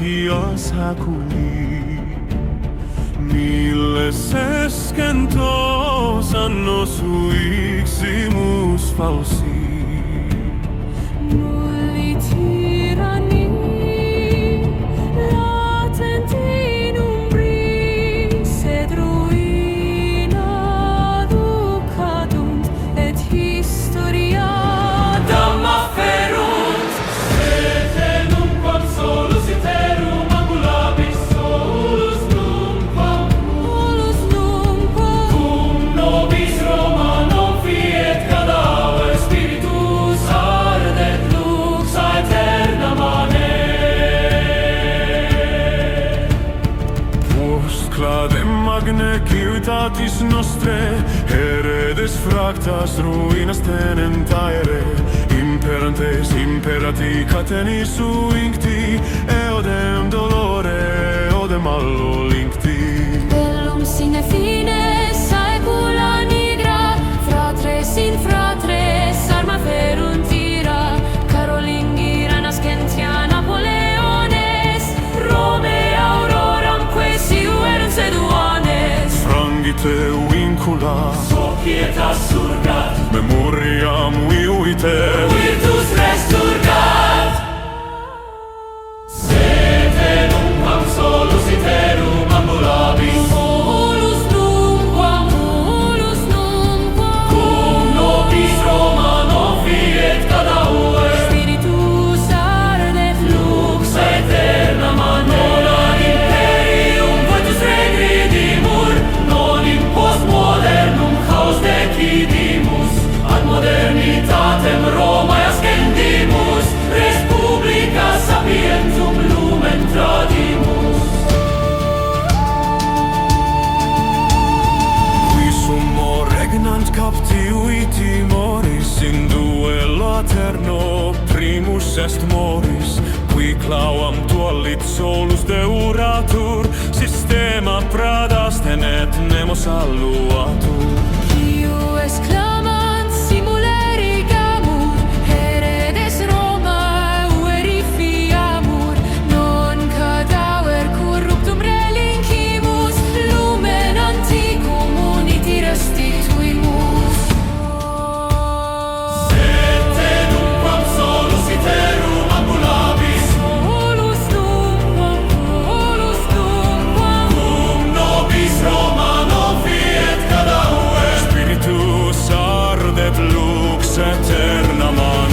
etios haculi, miles escentos annos uiximus falsi. Nulli tyranni latent in umbris, sed ruina ducadunt, et historia damma ferunt. Et numquam solus iterum ambulabis, solus numquam cum nobis Roma non fiet cadaver, spiritus ardet luxa aeterna manet. Post cladem magne civitatis nostre, heredes fractas ruinas tenent aere, imperantes imperati catenis uincti, eodem dolore, eodem mallo lincti. Bellum sine fine saecula nigra, fratres in fratres arma ferunt ira, Carolingira nascentia Napoleones, Rome auroram quaesiu erunt seduanes. Frangite vincula, Societas surgat, memoriam viuite, virtus resturgat. Sed numquam solus iterum ambulabis, Solus numquam, cum nobis Roma non fiet cadaver, spiritus ardet luxa aeterna manet. Non ad imperium virtus regredimur, non in post modernum chaos decidimus, ad modernitatem Romae ascendimus, res publica sapientum lumen tradimus. qui summo regnant captiviti moris, in duello aterno primus est moris, qui clauam tualit solus deuratur, systema pradas tenet nemo salluatur. Iu exclamant simulerigamur, heredes Roma verifiamur, non cadaver corruptum reliquimus, lumen antiquum uniti restituimus. Et numquam solus iterum ambulabis, Solus numquam, cum nobis Roma non fiet cadaver, Spiritus ardet lux aeterna non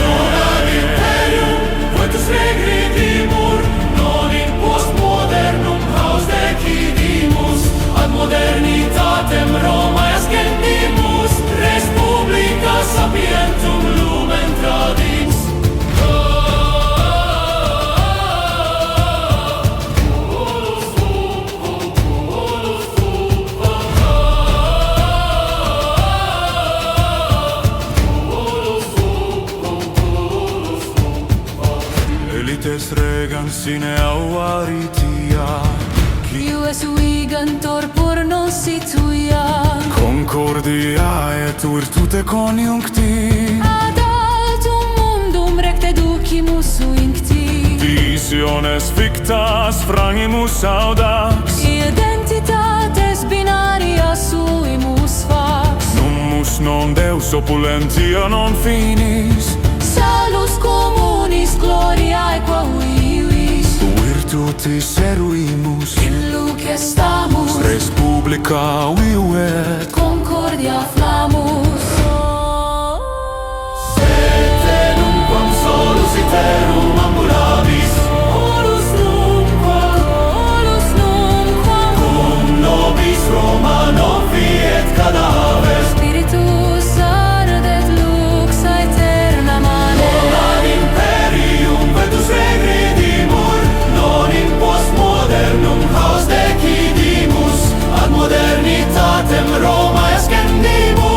ad imperium virtus regredimur, non in post modernum chaos decidimus, ad modernitatem Romae ascendimus, res publica sapientum lumen tradimus. Elites regans sine auvaritia, Ius vigantor por non situia, concordia et virtute coniuncti, ad altum mundum recte ducimus uincti. visiones fictas frangimus audax, Identitates binaria suimus fax, nummus non Deus opulentia non finis, salus communis gloriae qua vivis, virtutis eruimus, in luce stamus, res publica vivet. concordia flamus. Et numquam solus iterum ambulabis, Solus numquam, cum nobis Roma non fiet cadaver, spiritus ardet lux aeterna non manet. ad imperium virtus regredimur, non in post modernum chaos decidimus, ad modernitatem Romae ascendimus.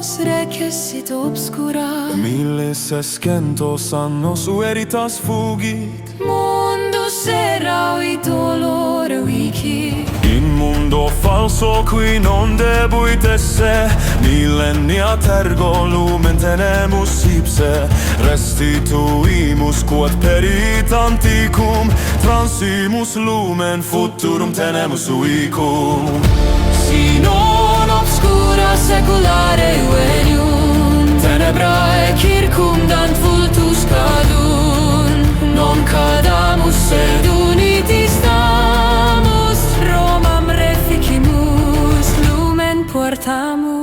recessit obscura, Milles escentos annos veritas fugit, mundus erau dolore vici. in mundo falso qui non debuit esse, millennia tergo lumen tenemus ipse, restituimus quod perit antiquum, transimus lumen futurum tenemus uicum. Si non obscura seculare veniunt, tenebrae circumdant vultus cadunt, non cadamus sed uniti stamus, Romam reficimus, lumen portamus.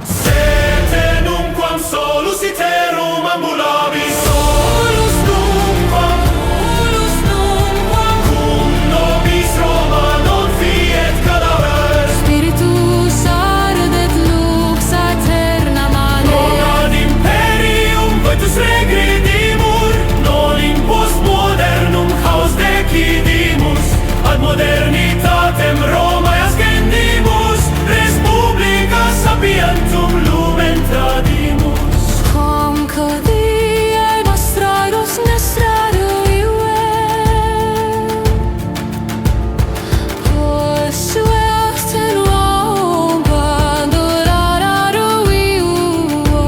Sete numquam solus iterum ambulabis, solus numquam, cum nobis Roma non fiet cadaver. Spiritus ardet lux aeterna mane, Non ad imperium vetus regredimur, non in post modernum haus decidimus, ad modernitatem Romae ascendimus, res publica sapientum lumen tradimus. quamque die nostrados nestrado iue, possue abstenuam pandorararo iuo.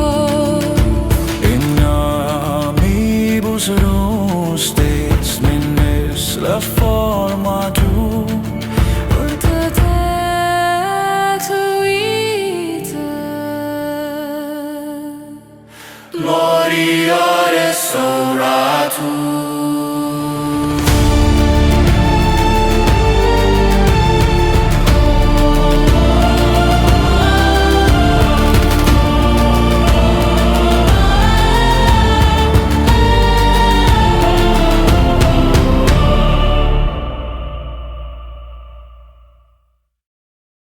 In amibus rustes minnes la forma tu, Urte texuite, Gloria restauratur.